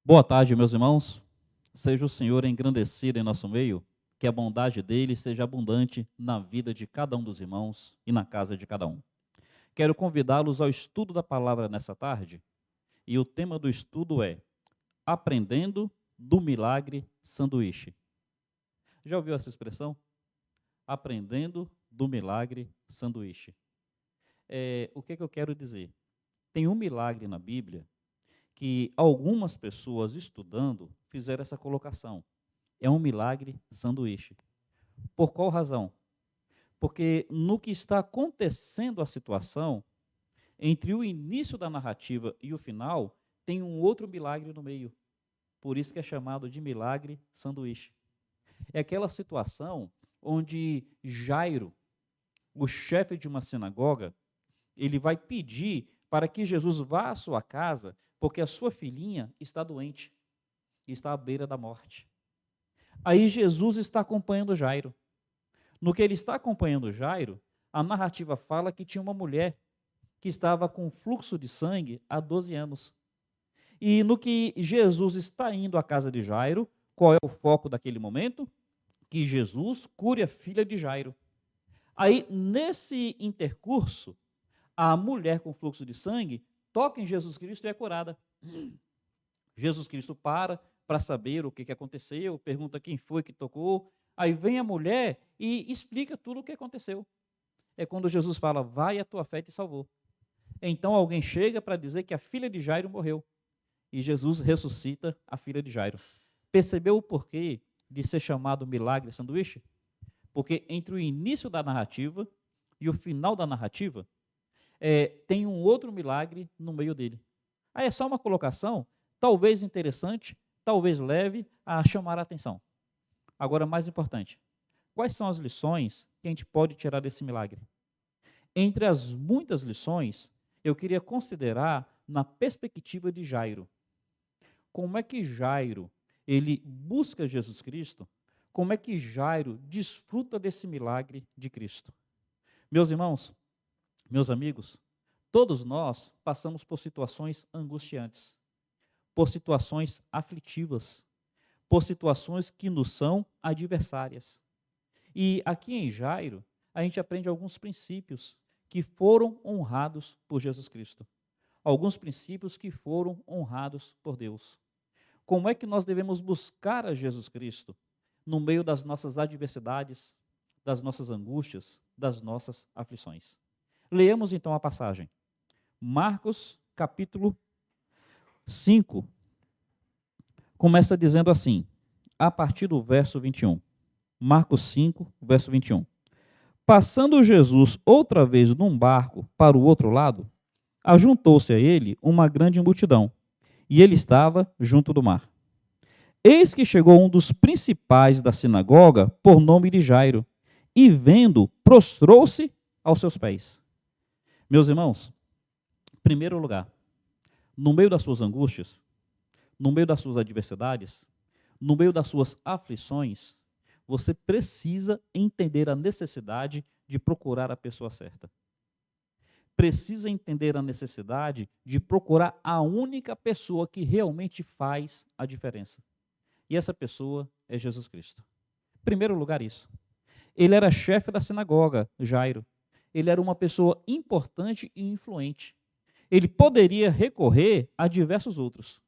Boa tarde, meus irmãos. Seja o Senhor engrandecido em nosso meio, que a bondade dele seja abundante na vida de cada um dos irmãos e na casa de cada um. Quero convidá-los ao estudo da palavra nessa tarde, e o tema do estudo é Aprendendo do Milagre Sanduíche. Já ouviu essa expressão? Aprendendo do Milagre Sanduíche. O que eu quero dizer? Tem um milagre na Bíblia que algumas pessoas estudando fizeram essa colocação. É um milagre sanduíche. Por qual razão? Porque no que está acontecendo a situação, entre o início da narrativa e o final, tem um outro milagre no meio. Por isso que é chamado de milagre sanduíche. É aquela situação onde Jairo, o chefe de uma sinagoga, ele vai pedir para que Jesus vá à sua casa, porque a sua filhinha está doente, está à beira da morte. Aí Jesus está acompanhando Jairo. No que ele está acompanhando Jairo, a narrativa fala que tinha uma mulher que estava com fluxo de sangue há 12 anos. E no que Jesus está indo à casa de Jairo, qual é o foco daquele momento? Que Jesus cure a filha de Jairo. Aí, nesse intercurso, a mulher com fluxo de sangue toca em Jesus Cristo e é curada. Jesus Cristo para saber o que aconteceu, pergunta quem foi que tocou. Aí vem a mulher e explica tudo o que aconteceu. É quando Jesus fala, vai, a tua fé te salvou. Então alguém chega para dizer que a filha de Jairo morreu. E Jesus ressuscita a filha de Jairo. Percebeu o porquê de ser chamado milagre sanduíche? Porque entre o início da narrativa e o final da narrativa, tem um outro milagre no meio dele. Aí é só uma colocação, talvez interessante, talvez leve a chamar a atenção. Agora, mais importante, quais são as lições que a gente pode tirar desse milagre? Entre as muitas lições, eu queria considerar na perspectiva de Jairo. Como é que Jairo, ele busca Jesus Cristo? Como é que Jairo desfruta desse milagre de Cristo? Meus irmãos, meus amigos, todos nós passamos por situações angustiantes, por situações aflitivas, por situações que nos são adversárias. E aqui em Jairo, a gente aprende alguns princípios que foram honrados por Jesus Cristo. Alguns princípios que foram honrados por Deus. Como é que nós devemos buscar a Jesus Cristo no meio das nossas adversidades, das nossas angústias, das nossas aflições? Leamos então a passagem. Marcos, capítulo 5, começa dizendo assim, a partir do verso 21. Marcos 5, verso 21. Passando Jesus outra vez num barco para o outro lado, ajuntou-se a ele uma grande multidão, e ele estava junto do mar. Eis que chegou um dos principais da sinagoga, por nome de Jairo, e vendo, prostrou-se aos seus pés. Meus irmãos, em primeiro lugar, no meio das suas angústias, no meio das suas adversidades, no meio das suas aflições, você precisa entender a necessidade de procurar a pessoa certa. Precisa entender a necessidade de procurar a única pessoa que realmente faz a diferença. E essa pessoa é Jesus Cristo. Em primeiro lugar, isso. Ele era chefe da sinagoga, Jairo. Ele era uma pessoa importante e influente. Ele poderia recorrer a diversos outros.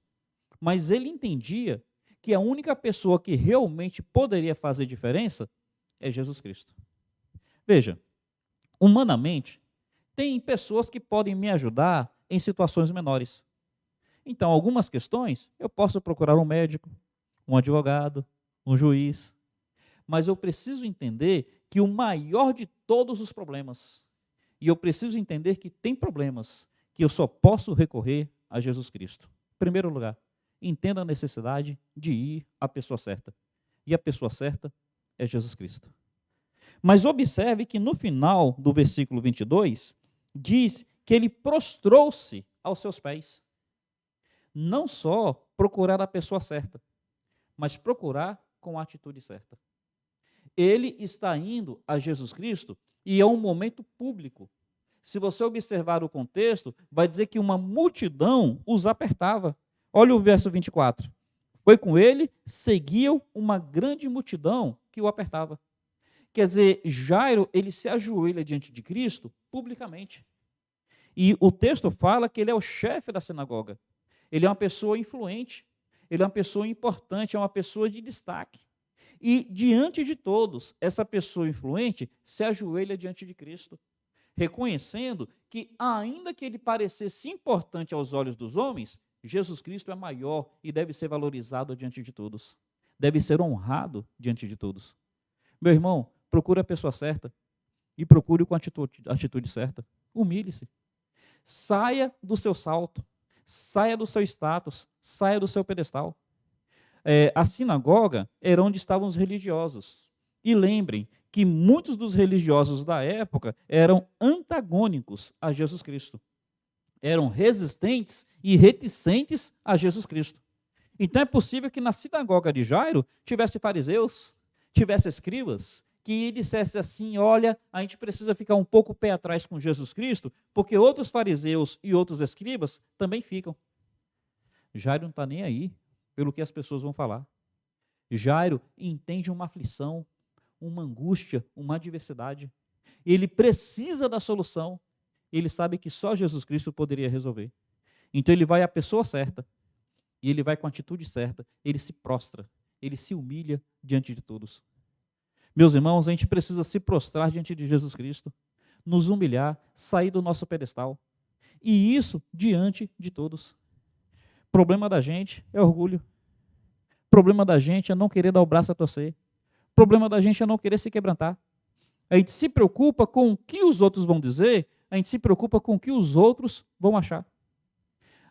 Mas ele entendia que a única pessoa que realmente poderia fazer diferença é Jesus Cristo. Veja, humanamente, tem pessoas que podem me ajudar em situações menores. Então, algumas questões, eu posso procurar um médico, um advogado, um juiz. Mas eu preciso entender que o maior de todos os problemas, e eu preciso entender que tem problemas que eu só posso recorrer a Jesus Cristo. Em primeiro lugar, entenda a necessidade de ir à pessoa certa. E a pessoa certa é Jesus Cristo. Mas observe que no final do versículo 22, diz que ele prostrou-se aos seus pés. Não só procurar a pessoa certa, mas procurar com a atitude certa. Ele está indo a Jesus Cristo e é um momento público. Se você observar o contexto, vai dizer que uma multidão os apertava. Olha o verso 24. Foi com ele, seguiam uma grande multidão que o apertava. Quer dizer, Jairo, ele se ajoelha diante de Cristo publicamente. E o texto fala que ele é o chefe da sinagoga. Ele é uma pessoa influente, ele é uma pessoa importante, é uma pessoa de destaque. E diante de todos, essa pessoa influente se ajoelha diante de Cristo, reconhecendo que, ainda que ele parecesse importante aos olhos dos homens, Jesus Cristo é maior e deve ser valorizado diante de todos. Deve ser honrado diante de todos. Meu irmão, procure a pessoa certa e procure com a atitude certa. Humilhe-se. Saia do seu salto, saia do seu status, saia do seu pedestal. A sinagoga era onde estavam os religiosos. E lembrem que muitos dos religiosos da época eram antagônicos a Jesus Cristo. Eram resistentes e reticentes a Jesus Cristo. Então é possível que na sinagoga de Jairo tivesse fariseus, tivesse escribas, que dissesse assim: olha, a gente precisa ficar um pouco pé atrás com Jesus Cristo, porque outros fariseus e outros escribas também ficam. Jairo não está nem aí pelo que as pessoas vão falar. Jairo entende uma aflição, uma angústia, uma adversidade. Ele precisa da solução. Ele sabe que só Jesus Cristo poderia resolver. Então ele vai à pessoa certa, e ele vai com a atitude certa, ele se prostra, ele se humilha diante de todos. Meus irmãos, a gente precisa se prostrar diante de Jesus Cristo, nos humilhar, sair do nosso pedestal, e isso diante de todos. O problema da gente é orgulho. O problema da gente é não querer dar o braço a torcer. O problema da gente é não querer se quebrantar. A gente se preocupa com o que os outros vão dizer, a gente se preocupa com o que os outros vão achar.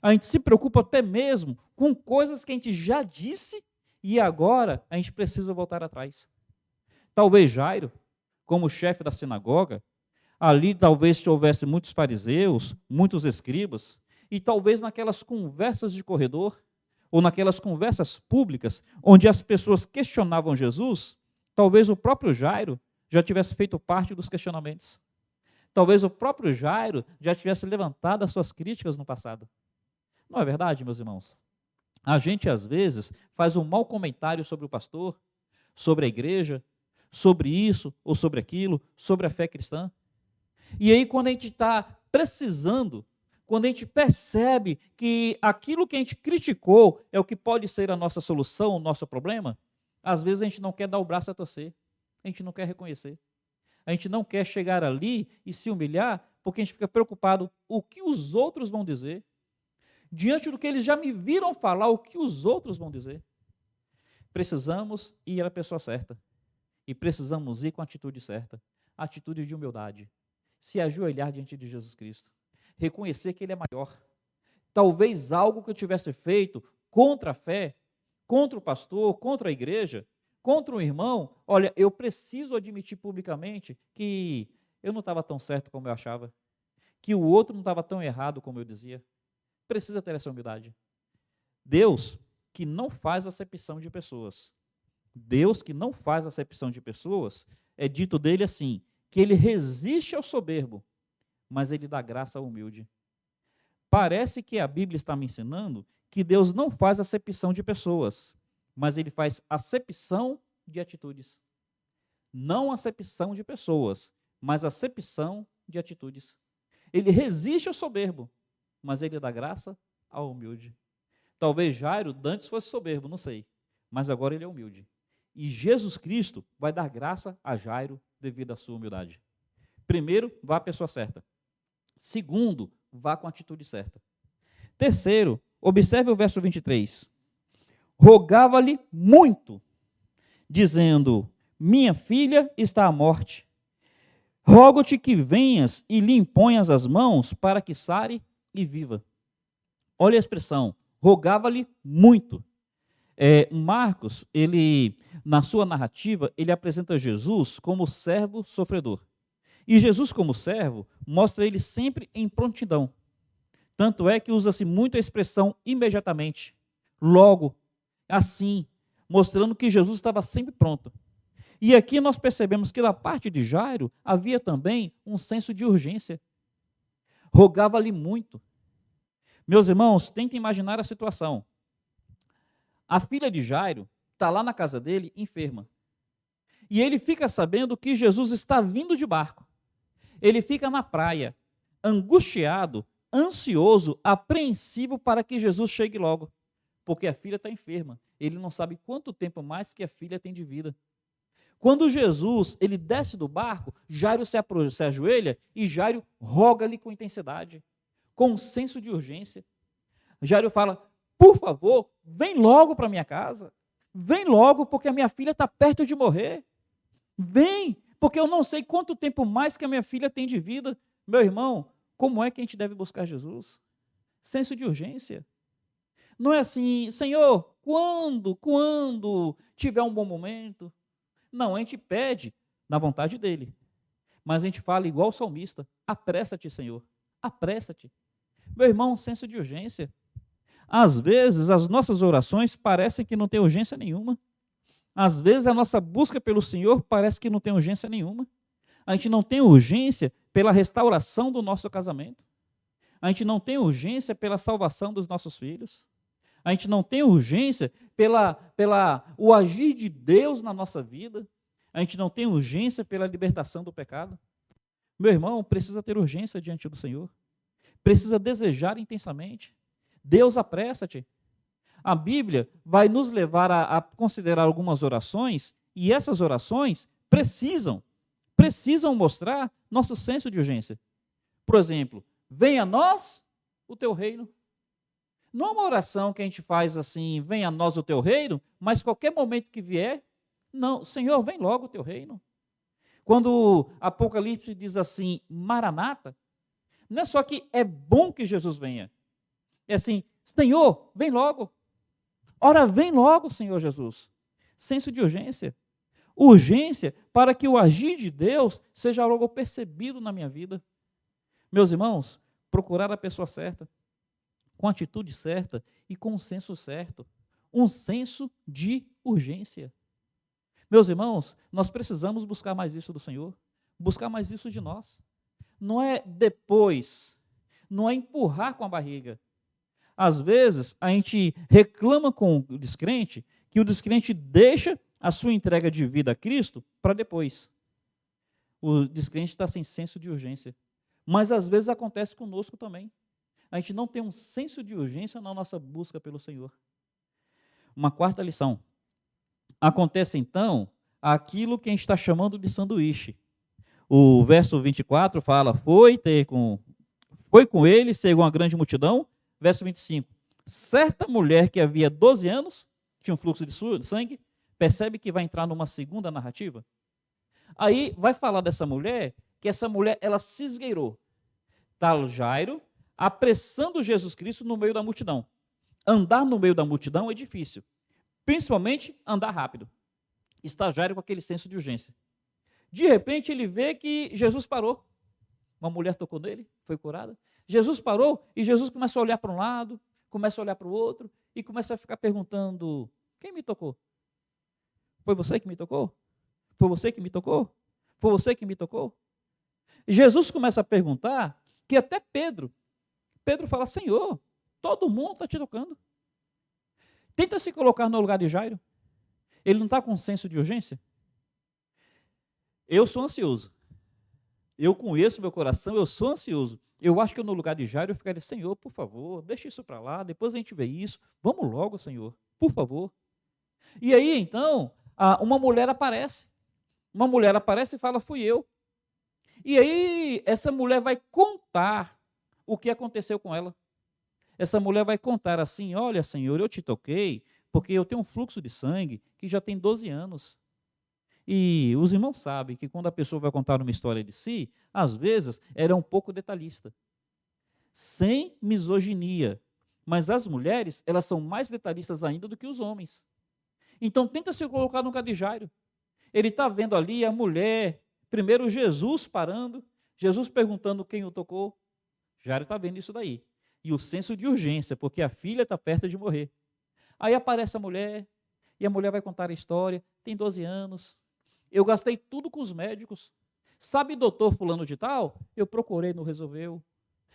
A gente se preocupa até mesmo com coisas que a gente já disse e agora a gente precisa voltar atrás. Talvez Jairo, como chefe da sinagoga, ali talvez houvesse muitos fariseus, muitos escribas, e talvez naquelas conversas de corredor, ou naquelas conversas públicas, onde as pessoas questionavam Jesus, talvez o próprio Jairo já tivesse feito parte dos questionamentos. Talvez o próprio Jairo já tivesse levantado as suas críticas no passado. Não é verdade, meus irmãos? A gente, às vezes, faz um mau comentário sobre o pastor, sobre a igreja, sobre isso ou sobre aquilo, sobre a fé cristã. E aí, quando a gente está precisando, quando a gente percebe que aquilo que a gente criticou é o que pode ser a nossa solução, o nosso problema, às vezes a gente não quer dar o braço a torcer, a gente não quer reconhecer. A gente não quer chegar ali e se humilhar, porque a gente fica preocupado o que os outros vão dizer, diante do que eles já me viram falar, o que os outros vão dizer. Precisamos ir à pessoa certa. E precisamos ir com a atitude certa, a atitude de humildade. Se ajoelhar diante de Jesus Cristo. Reconhecer que Ele é maior. Talvez algo que eu tivesse feito contra a fé, contra o pastor, contra a igreja, contra um irmão, olha, eu preciso admitir publicamente que eu não estava tão certo como eu achava, que o outro não estava tão errado como eu dizia. Precisa ter essa humildade. Deus que não faz acepção de pessoas. Deus que não faz acepção de pessoas, é dito dele assim, que ele resiste ao soberbo, mas ele dá graça ao humilde. Parece que a Bíblia está me ensinando que Deus não faz acepção de pessoas, mas ele faz acepção de atitudes. Não acepção de pessoas, mas acepção de atitudes. Ele resiste ao soberbo, mas ele dá graça ao humilde. Talvez Jairo antes fosse soberbo, não sei, mas agora ele é humilde. E Jesus Cristo vai dar graça a Jairo devido à sua humildade. Primeiro, vá à pessoa certa. Segundo, vá com a atitude certa. Terceiro, observe o verso 23. Rogava-lhe muito, dizendo: minha filha está à morte. Rogo-te que venhas e lhe imponhas as mãos para que sare e viva. Olha a expressão, rogava-lhe muito. Marcos, na sua narrativa, ele apresenta Jesus como servo sofredor. E Jesus, como servo, mostra ele sempre em prontidão. Tanto é que usa-se muito a expressão imediatamente, logo, assim, mostrando que Jesus estava sempre pronto. E aqui nós percebemos que da parte de Jairo havia também um senso de urgência. Rogava-lhe muito. Meus irmãos, tentem imaginar a situação. A filha de Jairo está lá na casa dele, enferma. E ele fica sabendo que Jesus está vindo de barco. Ele fica na praia, angustiado, ansioso, apreensivo para que Jesus chegue logo, porque a filha está enferma. Ele não sabe quanto tempo mais que a filha tem de vida. Quando Jesus ele desce do barco, Jairo se ajoelha e Jairo roga-lhe com intensidade, com um senso de urgência. Jairo fala: por favor, vem logo para minha casa. Vem logo, porque a minha filha está perto de morrer. Vem, porque eu não sei quanto tempo mais que a minha filha tem de vida. Meu irmão, como é que a gente deve buscar Jesus? Senso de urgência. Não é assim, Senhor, quando tiver um bom momento. Não, a gente pede na vontade dele. Mas a gente fala igual o salmista: apressa-te, Senhor, apressa-te. Meu irmão, senso de urgência. Às vezes, as nossas orações parecem que não tem urgência nenhuma. Às vezes, a nossa busca pelo Senhor parece que não tem urgência nenhuma. A gente não tem urgência pela restauração do nosso casamento. A gente não tem urgência pela salvação dos nossos filhos. A gente não tem urgência o agir de Deus na nossa vida. A gente não tem urgência pela libertação do pecado. Meu irmão, precisa ter urgência diante do Senhor. Precisa desejar intensamente. Deus, apressa-te. A Bíblia vai nos levar a considerar algumas orações, e essas orações precisam mostrar nosso senso de urgência. Por exemplo, venha a nós o teu reino. Não é uma oração que a gente faz assim, venha a nós o teu reino, mas qualquer momento que vier, não, Senhor, vem logo o teu reino. Quando Apocalipse diz assim, Maranata, não é só que é bom que Jesus venha, é assim, Senhor, vem logo. Ora, vem logo, Senhor Jesus. Senso de urgência. Urgência para que o agir de Deus seja logo percebido na minha vida. Meus irmãos, procurar a pessoa certa, com a atitude certa e com o senso certo. Um senso de urgência. Meus irmãos, nós precisamos buscar mais isso do Senhor, buscar mais isso de nós. Não é depois, não é empurrar com a barriga. Às vezes, a gente reclama com o descrente que o descrente deixa a sua entrega de vida a Cristo para depois. O descrente está sem senso de urgência. Mas às vezes acontece conosco também. A gente não tem um senso de urgência na nossa busca pelo Senhor. Uma quarta lição. Acontece então aquilo que a gente está chamando de sanduíche. O verso 24 fala, foi com ele, segundo uma grande multidão. Verso 25, certa mulher que havia 12 anos, tinha um fluxo de sangue, percebe que vai entrar numa segunda narrativa. Aí vai falar dessa mulher, que essa mulher, ela se esgueirou. Está Jairo apressando Jesus Cristo no meio da multidão. Andar no meio da multidão é difícil, principalmente andar rápido. Está Jairo com aquele senso de urgência. De repente ele vê que Jesus parou. Uma mulher tocou nele, foi curada. Jesus parou e Jesus começa a olhar para um lado, começa a olhar para o outro e começa a ficar perguntando, quem me tocou? Foi você que me tocou? Foi você que me tocou? Foi você que me tocou? E Jesus começa a perguntar que até Pedro fala, Senhor, todo mundo está te tocando. Tenta se colocar no lugar de Jairo. Ele não está com senso de urgência? Eu sou ansioso. Eu conheço meu coração, eu sou ansioso. Eu acho que eu, no lugar de Jairo, eu ficaria, Senhor, por favor, deixa isso para lá, depois a gente vê isso. Vamos logo, Senhor, por favor. E aí, então, uma mulher aparece. Uma mulher aparece e fala, fui eu. E aí, essa mulher vai contar o que aconteceu com ela. Essa mulher vai contar assim, olha, Senhor, eu te toquei, porque eu tenho um fluxo de sangue que já tem 12 anos. E os irmãos sabem que quando a pessoa vai contar uma história de si, às vezes ela é um pouco detalhista, sem misoginia. Mas as mulheres, elas são mais detalhistas ainda do que os homens. Então tenta se colocar no lugar de Jairo. Ele está vendo ali a mulher, primeiro Jesus parando, Jesus perguntando quem o tocou. Jairo está vendo isso daí. E o senso de urgência, porque a filha está perto de morrer. Aí aparece a mulher, e a mulher vai contar a história, tem 12 anos, eu gastei tudo com os médicos. Sabe doutor fulano de tal? Eu procurei, não resolveu.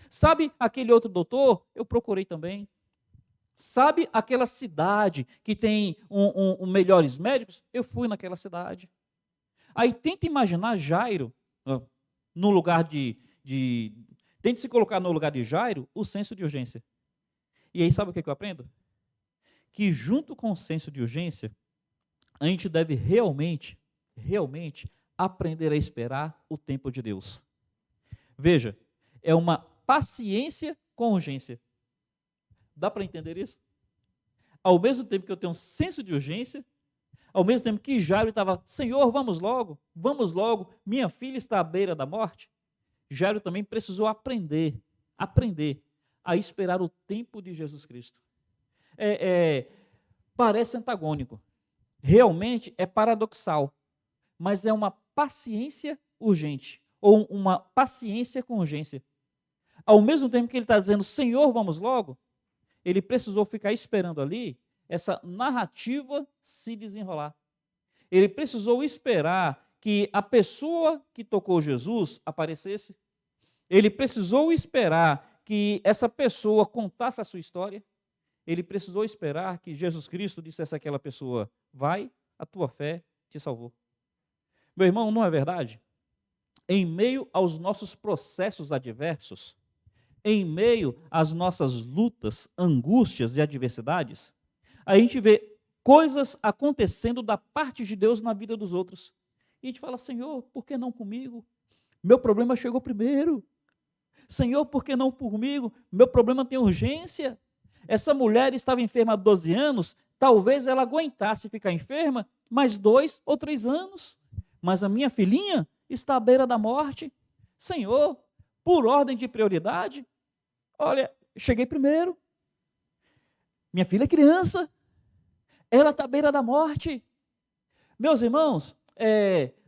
Sabe aquele outro doutor? Eu procurei também. Sabe aquela cidade que tem melhores médicos? Eu fui naquela cidade. Aí tenta imaginar Jairo, ó, no lugar tente se colocar no lugar de Jairo, o senso de urgência. E aí sabe o que eu aprendo? Que junto com o senso de urgência, a gente deve realmente aprender a esperar o tempo de Deus. Veja, é uma paciência com urgência. Dá para entender isso? Ao mesmo tempo que eu tenho um senso de urgência, ao mesmo tempo que Jairo estava, Senhor, vamos logo, minha filha está à beira da morte. Jairo também precisou aprender a esperar o tempo de Jesus Cristo. Parece antagônico, realmente é paradoxal, mas é uma paciência urgente, ou uma paciência com urgência. Ao mesmo tempo que ele está dizendo, Senhor, vamos logo, ele precisou ficar esperando ali essa narrativa se desenrolar. Ele precisou esperar que a pessoa que tocou Jesus aparecesse. Ele precisou esperar que essa pessoa contasse a sua história. Ele precisou esperar que Jesus Cristo dissesse àquela pessoa, vai, a tua fé te salvou. Meu irmão, não é verdade? Em meio aos nossos processos adversos, em meio às nossas lutas, angústias e adversidades, a gente vê coisas acontecendo da parte de Deus na vida dos outros. E a gente fala, Senhor, por que não comigo? Meu problema chegou primeiro. Senhor, por que não comigo? Meu problema tem urgência. Essa mulher estava enferma há 12 anos, talvez ela aguentasse ficar enferma mais 2 ou 3 anos. Mas a minha filhinha está à beira da morte. Senhor, por ordem de prioridade, olha, cheguei primeiro. Minha filha é criança, ela está à beira da morte. Meus irmãos,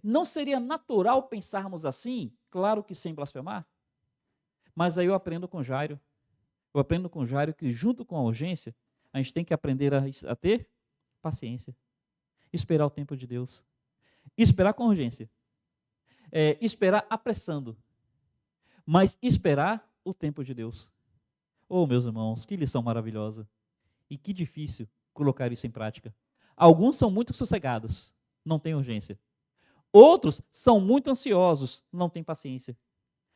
não seria natural pensarmos assim? Claro que sem blasfemar. Mas aí eu aprendo com Jairo. Eu aprendo com Jairo que junto com a urgência, a gente tem que aprender a ter paciência. Esperar o tempo de Deus. Esperar com urgência. Esperar apressando. Mas esperar o tempo de Deus. Oh, meus irmãos, que lição maravilhosa. E que difícil colocar isso em prática. Alguns são muito sossegados, não têm urgência. Outros são muito ansiosos, não têm paciência.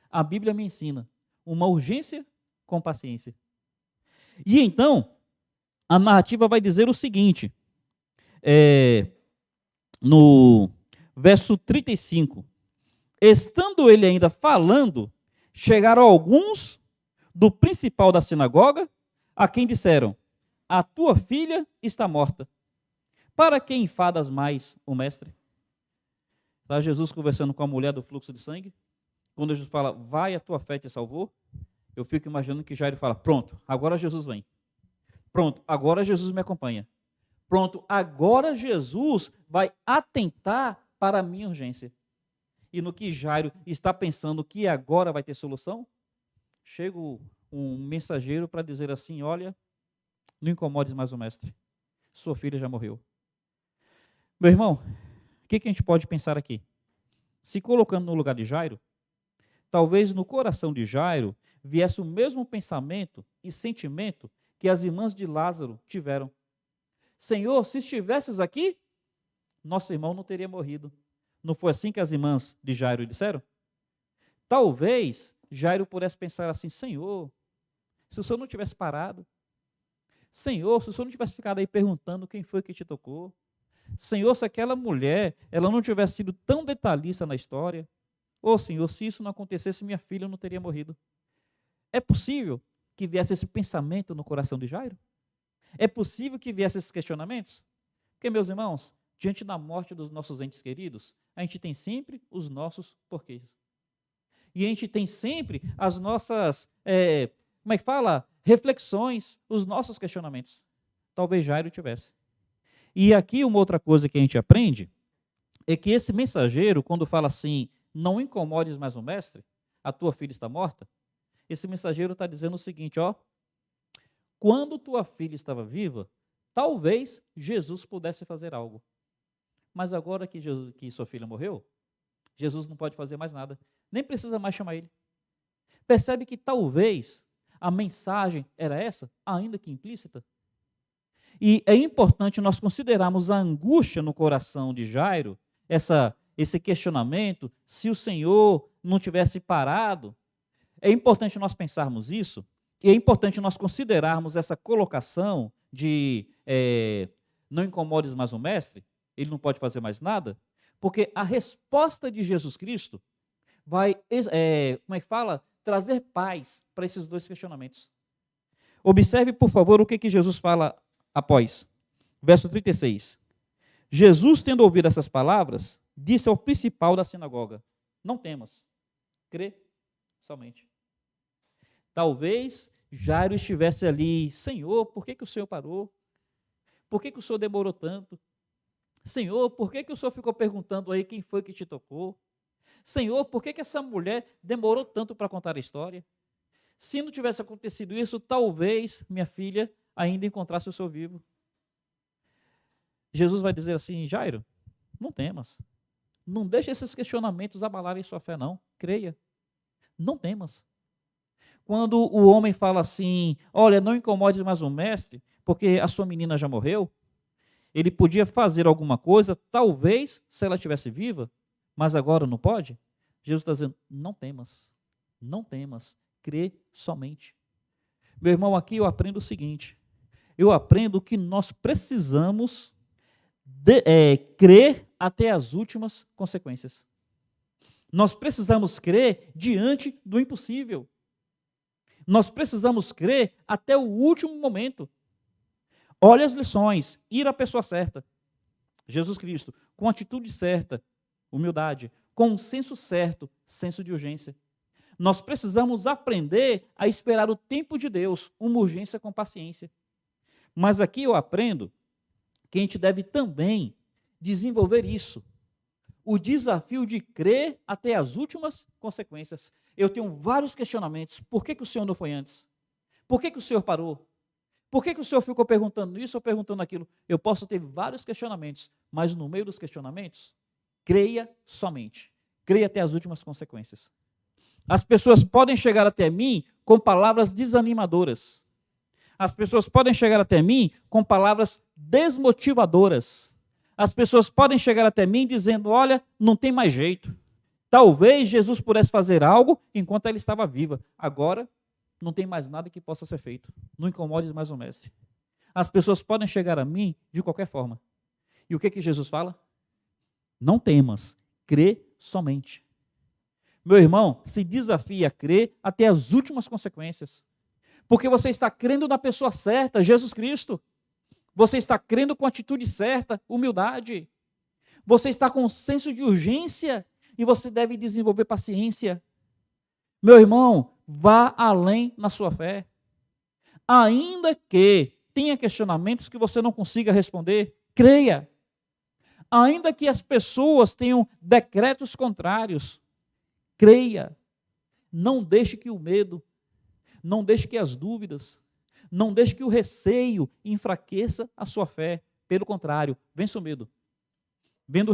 A Bíblia me ensina uma urgência com paciência. E então, a narrativa vai dizer o seguinte, no verso 35, estando ele ainda falando, chegaram alguns do principal da sinagoga, a quem disseram, a tua filha está morta. Para que enfadas mais o mestre? Está Jesus conversando com a mulher do fluxo de sangue. Quando Jesus fala, vai, a tua fé te salvou. Eu fico imaginando que Jairo fala, pronto, agora Jesus vem. Pronto, agora Jesus me acompanha. Pronto, agora Jesus vai atentar para a minha urgência. E no que Jairo está pensando que agora vai ter solução, chega um mensageiro para dizer assim, olha, não incomodes mais o mestre. Sua filha já morreu. Meu irmão, o que a gente pode pensar aqui? Se colocando no lugar de Jairo, talvez no coração de Jairo viesse o mesmo pensamento e sentimento que as irmãs de Lázaro tiveram. Senhor, se estivesses aqui, nosso irmão não teria morrido. Não foi assim que as irmãs de Jairo disseram? Talvez Jairo pudesse pensar assim, Senhor, se o Senhor não tivesse parado, Senhor, se o Senhor não tivesse ficado aí perguntando quem foi que te tocou, Senhor, se aquela mulher, ela não tivesse sido tão detalhista na história, Senhor, se isso não acontecesse, minha filha não teria morrido. É possível que viesse esse pensamento no coração de Jairo? É possível que viesse esses questionamentos? Porque, meus irmãos, diante da morte dos nossos entes queridos, a gente tem sempre os nossos porquês. E a gente tem sempre as nossas, reflexões, os nossos questionamentos. Talvez Jairo tivesse. E aqui uma outra coisa que a gente aprende é que esse mensageiro, quando fala assim, não incomodes mais o mestre, a tua filha está morta, esse mensageiro está dizendo o seguinte, quando tua filha estava viva, talvez Jesus pudesse fazer algo. Mas agora que sua filha morreu, Jesus não pode fazer mais nada, nem precisa mais chamar ele. Percebe que talvez a mensagem era essa, ainda que implícita? E é importante nós considerarmos a angústia no coração de Jairo, esse questionamento, se o Senhor não tivesse parado. É importante nós pensarmos isso, e é importante nós considerarmos essa colocação de não incomodes mais o mestre, ele não pode fazer mais nada, porque a resposta de Jesus Cristo vai, como é que fala? Trazer paz para esses dois questionamentos. Observe, por favor, o que Jesus fala após. Verso 36. Jesus, tendo ouvido essas palavras, disse ao principal da sinagoga: não temas, crê somente. Talvez Jairo estivesse ali: Senhor, por que o Senhor parou? Por que o Senhor demorou tanto? Senhor, por que o Senhor ficou perguntando aí quem foi que te tocou? Senhor, por que essa mulher demorou tanto para contar a história? Se não tivesse acontecido isso, talvez minha filha ainda encontrasse o Senhor vivo. Jesus vai dizer assim: Jairo, não temas. Não deixe esses questionamentos abalarem sua fé, não. Creia. Não temas. Quando o homem fala assim: olha, não incomodes mais o mestre, porque a sua menina já morreu, ele podia fazer alguma coisa, talvez, se ela estivesse viva, mas agora não pode. Jesus está dizendo: não temas, não temas, crê somente. Meu irmão, aqui eu aprendo o seguinte: eu aprendo que nós precisamos crer até as últimas consequências. Nós precisamos crer diante do impossível. Nós precisamos crer até o último momento. Olha as lições: ir à pessoa certa, Jesus Cristo, com atitude certa, humildade, com um senso certo, senso de urgência. Nós precisamos aprender a esperar o tempo de Deus, uma urgência com paciência. Mas aqui eu aprendo que a gente deve também desenvolver isso, o desafio de crer até as últimas consequências. Eu tenho vários questionamentos: por que o Senhor não foi antes? Por que o Senhor parou? Por que o Senhor ficou perguntando isso ou perguntando aquilo? Eu posso ter vários questionamentos, mas no meio dos questionamentos, creia somente. Creia até as últimas consequências. As pessoas podem chegar até mim com palavras desanimadoras. As pessoas podem chegar até mim com palavras desmotivadoras. As pessoas podem chegar até mim dizendo: olha, não tem mais jeito. Talvez Jesus pudesse fazer algo enquanto ela estava viva. Agora, não tem mais nada que possa ser feito. Não incomodes mais o mestre. As pessoas podem chegar a mim de qualquer forma. E o que Jesus fala? Não temas, crê somente. Meu irmão, se desafia a crer até as últimas consequências. Porque você está crendo na pessoa certa, Jesus Cristo. Você está crendo com a atitude certa, humildade. Você está com um senso de urgência e você deve desenvolver paciência. Meu irmão, vá além na sua fé. Ainda que tenha questionamentos que você não consiga responder, creia. Ainda que as pessoas tenham decretos contrários, creia. Não deixe que o medo, não deixe que as dúvidas, não deixe que o receio enfraqueça a sua fé. Pelo contrário, vença o medo. Vença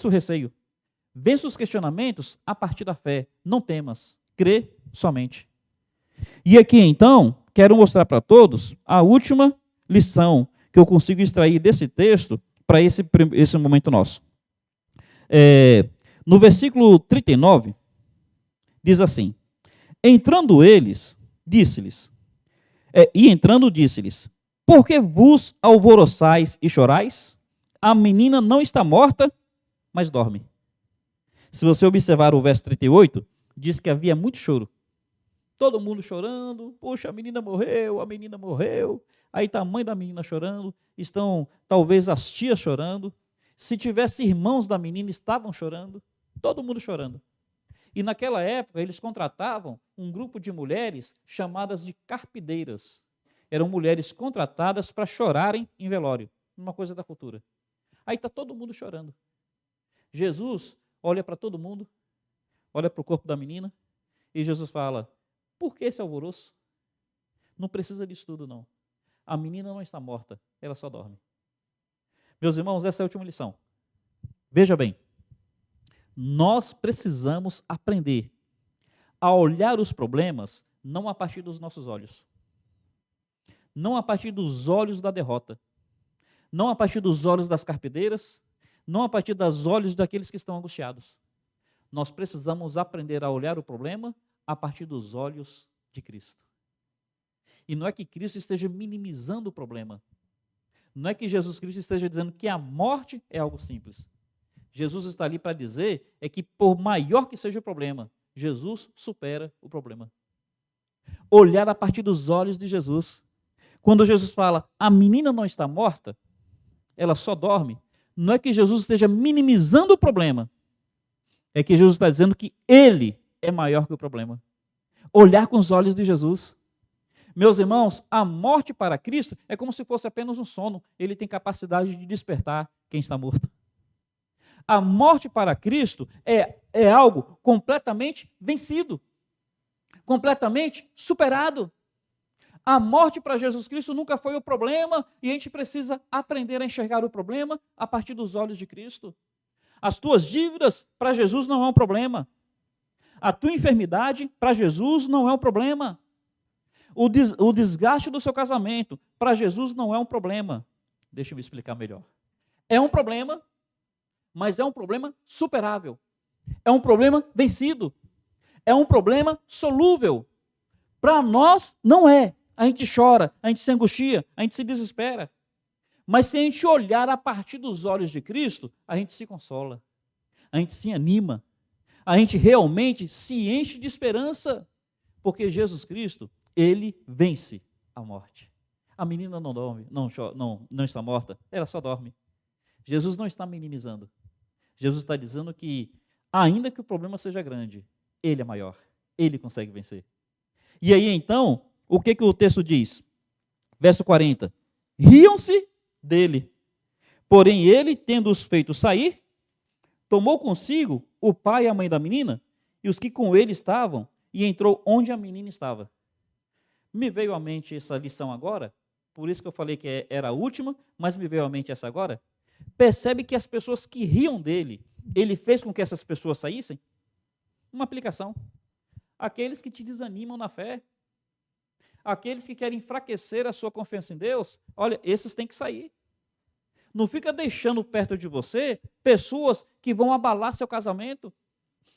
o receio. Vença os questionamentos a partir da fé. Não temas, crê somente. E aqui então, quero mostrar para todos a última lição que eu consigo extrair desse texto para esse momento nosso. No versículo 39, diz assim: entrando eles, disse-lhes, por que vos alvoroçais e chorais? A menina não está morta, mas dorme. Se você observar o verso 38, diz que havia muito choro. Todo mundo chorando: poxa, a menina morreu. Aí está a mãe da menina chorando, estão talvez as tias chorando. Se tivesse irmãos da menina, estavam chorando, todo mundo chorando. E naquela época, eles contratavam um grupo de mulheres chamadas de carpideiras. Eram mulheres contratadas para chorarem em velório, uma coisa da cultura. Aí está todo mundo chorando. Jesus olha para todo mundo, olha para o corpo da menina, e Jesus fala: por que esse alvoroço? Não precisa disso tudo, não. A menina não está morta, ela só dorme. Meus irmãos, essa é a última lição. Veja bem, nós precisamos aprender a olhar os problemas não a partir dos nossos olhos. não a partir dos olhos da derrota, não a partir dos olhos das carpideiras, não a partir dos olhos daqueles que estão angustiados. Nós precisamos aprender a olhar o problema a partir dos olhos de Cristo. E não é que Cristo esteja minimizando o problema. Não é que Jesus Cristo esteja dizendo que a morte é algo simples. Jesus está ali para dizer é que, por maior que seja o problema, Jesus supera o problema. Olhar a partir dos olhos de Jesus. Quando Jesus fala, a menina não está morta, ela só dorme, não é que Jesus esteja minimizando o problema, é que Jesus está dizendo que Ele é maior que o problema. Olhar com os olhos de Jesus. Meus irmãos, a morte para Cristo é como se fosse apenas um sono. Ele tem capacidade de despertar quem está morto. A morte para Cristo é algo completamente vencido, completamente superado. A morte para Jesus Cristo nunca foi o problema e a gente precisa aprender a enxergar o problema a partir dos olhos de Cristo. As tuas dívidas para Jesus não é um problema. A tua enfermidade para Jesus não é um problema. O desgaste do seu casamento para Jesus não é um problema. Deixa eu me explicar melhor. É um problema, mas é um problema superável. É um problema vencido. É um problema solúvel. Para nós, não é. A gente chora, a gente se angustia, a gente se desespera. Mas se a gente olhar a partir dos olhos de Cristo, a gente se consola, a gente se anima, a gente realmente se enche de esperança, porque Jesus Cristo, Ele vence a morte. A menina não dorme, não está morta, ela só dorme. Jesus não está minimizando. Jesus está dizendo que, ainda que o problema seja grande, Ele é maior, Ele consegue vencer. E aí então, o que o texto diz? Verso 40. Riam-se dele. Porém ele, tendo-os feito sair, tomou consigo o pai e a mãe da menina e os que com ele estavam e entrou onde a menina estava. Me veio à mente essa lição agora, por isso que eu falei que era a última, mas me veio à mente essa agora. Percebe que as pessoas que riam dele, ele fez com que essas pessoas saíssem? Uma aplicação. Aqueles que te desanimam na fé, aqueles que querem enfraquecer a sua confiança em Deus, olha, esses têm que sair. Não fica deixando perto de você pessoas que vão abalar seu casamento,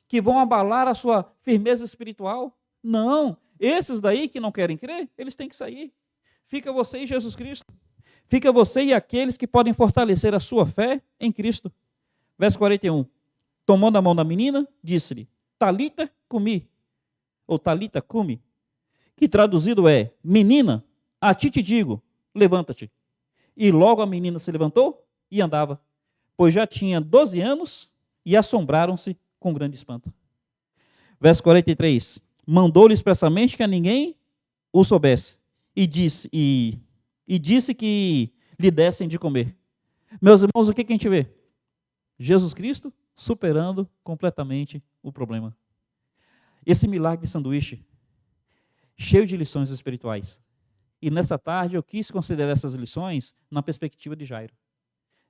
que vão abalar a sua firmeza espiritual. Não, esses daí que não querem crer, eles têm que sair. Fica você e Jesus Cristo. Fica você e aqueles que podem fortalecer a sua fé em Cristo. Verso 41. Tomando a mão da menina, disse-lhe, Talita cumi, ou Talita cumi, que traduzido é, menina, a ti te digo, levanta-te. E logo a menina se levantou e andava, pois já tinha 12 anos e assombraram-se com grande espanto. Verso 43, mandou-lhe expressamente que a ninguém o soubesse e disse que lhe dessem de comer. Meus irmãos, o que a gente vê? Jesus Cristo superando completamente o problema. Esse milagre de sanduíche, cheio de lições espirituais. E nessa tarde eu quis considerar essas lições na perspectiva de Jairo.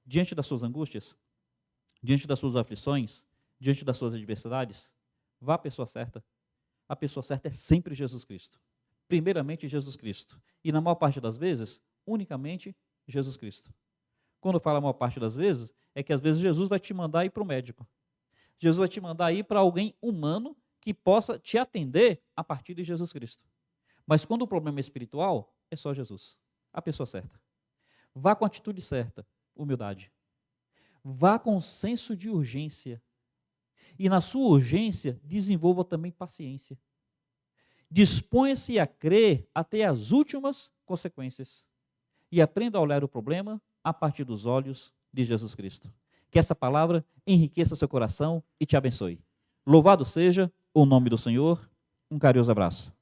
Diante das suas angústias, diante das suas aflições, diante das suas adversidades, vá à pessoa certa. A pessoa certa é sempre Jesus Cristo. Primeiramente Jesus Cristo. E na maior parte das vezes, unicamente Jesus Cristo. Quando eu falo a maior parte das vezes, é que às vezes Jesus vai te mandar ir para o médico. Jesus vai te mandar ir para alguém humano que possa te atender a partir de Jesus Cristo. Mas quando o problema é espiritual, é só Jesus, a pessoa certa. Vá com a atitude certa, humildade. Vá com senso de urgência. E na sua urgência, desenvolva também paciência. Disponha-se a crer até as últimas consequências. E aprenda a olhar o problema a partir dos olhos de Jesus Cristo. Que essa palavra enriqueça seu coração e te abençoe. Louvado seja o nome do Senhor. Um carinhoso abraço.